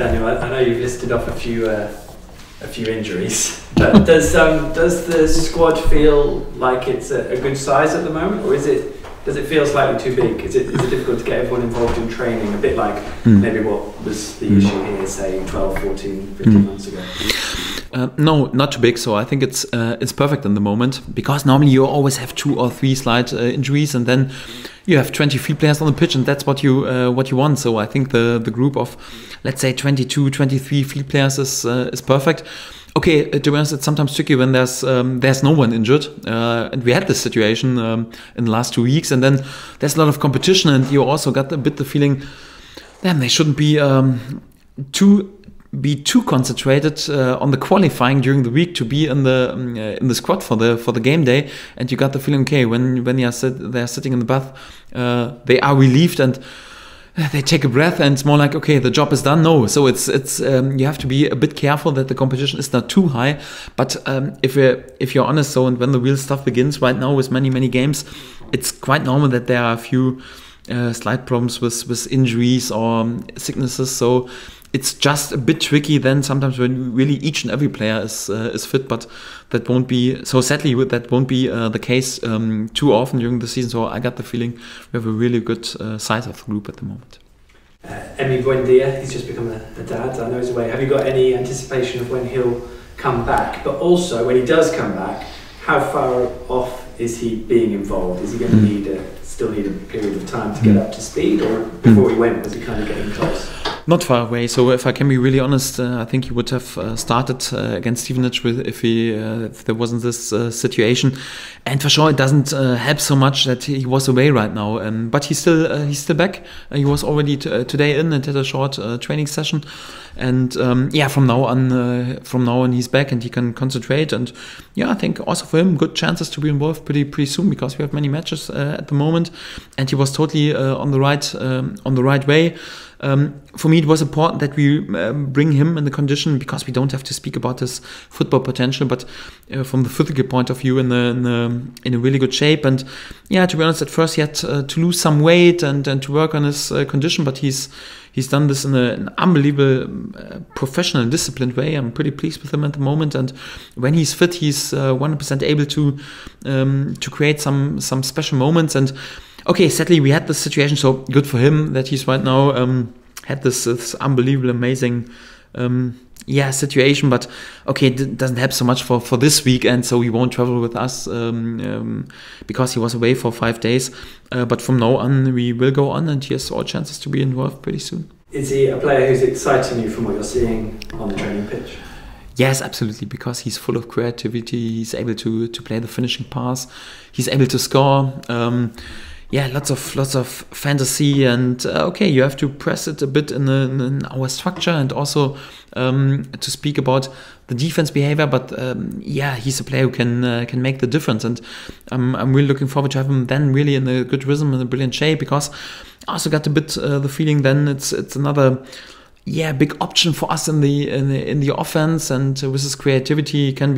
Daniel, I know you've listed off a few injuries, but does the squad feel like it's a good size at the moment, or does it feel slightly too big? Is it difficult to get everyone involved in training, a bit like maybe what was the issue here, say 12, 14, 15 months ago? No, not too big. So I think it's perfect in the moment, because normally you always have 2 or 3 slight injuries, and then you have 23 players on the pitch, and that's what you want. So I think the group of, let's say, 22, 23 field players is perfect. Okay, to be honest, it's sometimes tricky when there's no one injured, and we had this situation in the last 2 weeks, and then there's a lot of competition, and you also got a bit the feeling, damn, they shouldn't be too concentrated on the qualifying during the week to be in the squad for the game day, and you got the feeling, okay, when they're sitting in the bath, they are relieved and they take a breath, and it's more like, okay, the job is done. No, so it's you have to be a bit careful that the competition is not too high. But if you're honest, so, and when the real stuff begins right now with many games, it's quite normal that there are a few slight problems with injuries or sicknesses. So it's just a bit tricky then sometimes when really each and every player is fit, but that won't be, so sadly that won't be the case too often during the season. So I got the feeling we have a really good size of the group at the moment. Emi Buendia, he's just become a dad, I know he's away. Have you got any anticipation of when he'll come back? But also, when he does come back, how far off is he being involved? Is he going to still need a period of time to get up to speed, or before he went, was he kind of getting close? Not far away. So if I can be really honest, I think he would have started against Stevenage if there wasn't this situation. And for sure, it doesn't help so much that he was away right now. But he's still back. He was already today in and had a short training session. And from now on, he's back and he can concentrate. And I think also for him, good chances to be involved pretty soon, because we have many matches at the moment. And he was totally on the right way. For me, it was important that we bring him in the condition, because we don't have to speak about his football potential, but from the physical point of view, in a really good shape. And to be honest, at first he had to lose some weight and to work on his condition, but he's done this in an unbelievable professional, disciplined way. I'm pretty pleased with him at the moment, and when he's fit, he's 100% able to create some special moments. And okay, sadly, we had this situation, so good for him that he's right now had this unbelievable, amazing situation. But okay, it doesn't help so much for this weekend, so he won't travel with us because he was away for 5 days. But from now on, we will go on, and he has all chances to be involved pretty soon. Is he a player who's exciting you from what you're seeing on the training pitch? Yes, absolutely, because he's full of creativity. He's able to play the finishing pass. He's able to score. Lots of fantasy, and okay, you have to press it a bit in our structure, and also to speak about the defense behavior. But he's a player who can make the difference, and I'm really looking forward to have him then really in a good rhythm, in a brilliant shape, because I also got a bit the feeling then it's another big option for us in the offense, and with his creativity, he can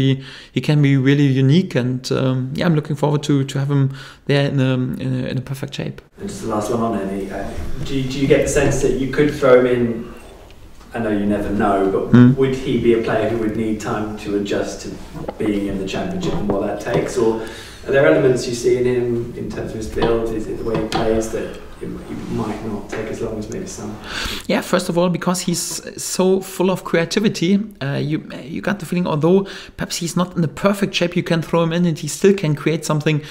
be really unique, and I'm looking forward to have him there in a perfect shape. And just the last one on Emi, do you get the sense that you could throw him in? I know you never know, but would he be a player who would need time to adjust to being in the Championship and what that takes, or are there elements you see in him in terms of his build? Is it the way he plays that it might not take as long as maybe some? Yeah, first of all, because he's so full of creativity, you got the feeling, although perhaps he's not in the perfect shape, you can throw him in and he still can create something,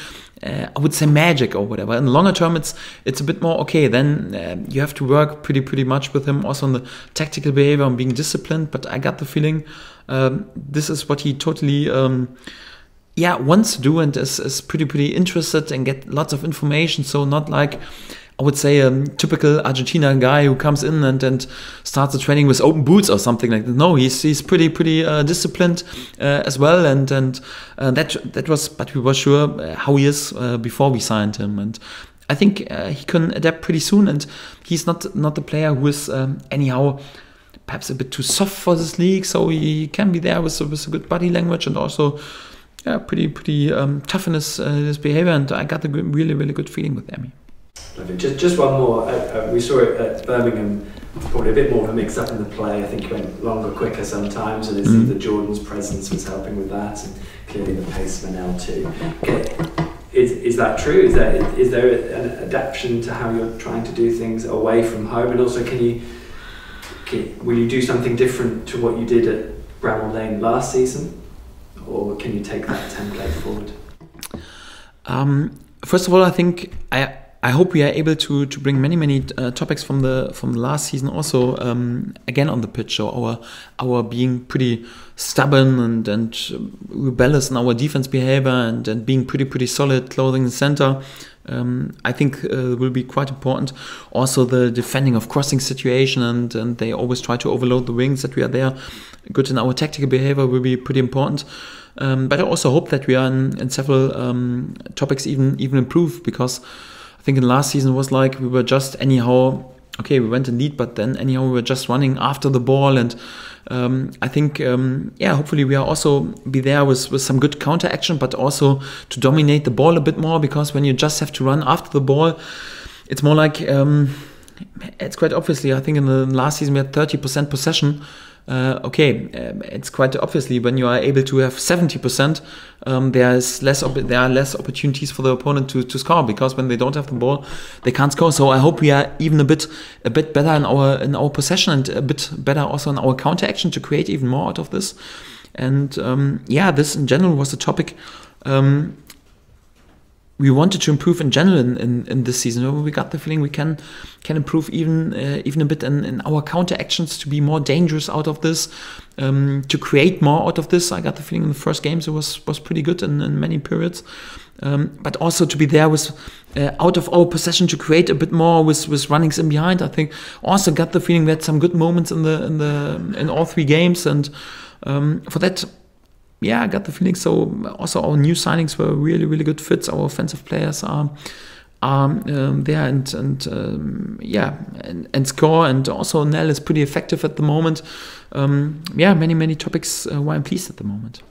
I would say magic or whatever. In the longer term, it's a bit more okay. Then you have to work pretty much with him also on the tactical behavior and being disciplined. But I got the feeling this is what he totally wants to do, and is pretty interested and get lots of information. So not like, I would say, a typical Argentina guy who comes in and starts the training with open boots or something like that. No, he's pretty disciplined as well, and that was, but we were sure how he is before we signed him, and I think he can adapt pretty soon. And he's not the player who is anyhow perhaps a bit too soft for this league, so he can be there with a good body language, and also pretty tough in his behavior. And I got a really good feeling with Emi. Just one more. We saw it at Birmingham probably a bit more of a mix-up in the play. I think he went longer, quicker sometimes, and it seemed that Jordan's presence was helping with that, and clearly the pace of Manel too. Okay. Is that true? Is there an adaptation to how you're trying to do things away from home? And also, will you do something different to what you did at Bramall Lane last season, or can you take that template forward? First of all, I think I hope we are able to bring many topics from the last season also again on the pitch. So our being pretty stubborn and rebellious in our defense behavior and being pretty solid, closing the center. I think will be quite important. Also the defending of crossing situation and they always try to overload the wings, that we are there good in our tactical behavior will be pretty important. But I also hope that we are in several topics even improve, because I think in last season it was like we were just anyhow, okay, we went in lead, but then anyhow we were just running after the ball. And I think, hopefully we are also be there with some good counter action, but also to dominate the ball a bit more, because when you just have to run after the ball, it's more like, it's quite obviously, I think in the last season we had 30% possession. It's quite obviously when you are able to have 70%, there are less opportunities for the opponent to score, because when they don't have the ball, they can't score. So I hope we are even a bit better in our possession, and a bit better also in our counter action to create even more out of this. And this in general was a topic we wanted to improve in general in this season. We got the feeling we can improve even a bit in our counter actions, to be more dangerous out of this, to create more out of this. I got the feeling in the first games it was pretty good in many periods, but also to be there with out of our possession to create a bit more with runnings in behind. I think also got the feeling we had some good moments in all three games, and for that. Yeah, I got the feeling. So also our new signings were really good fits. Our offensive players are there and score. And also Nell is pretty effective at the moment. Many topics why I'm pleased at the moment.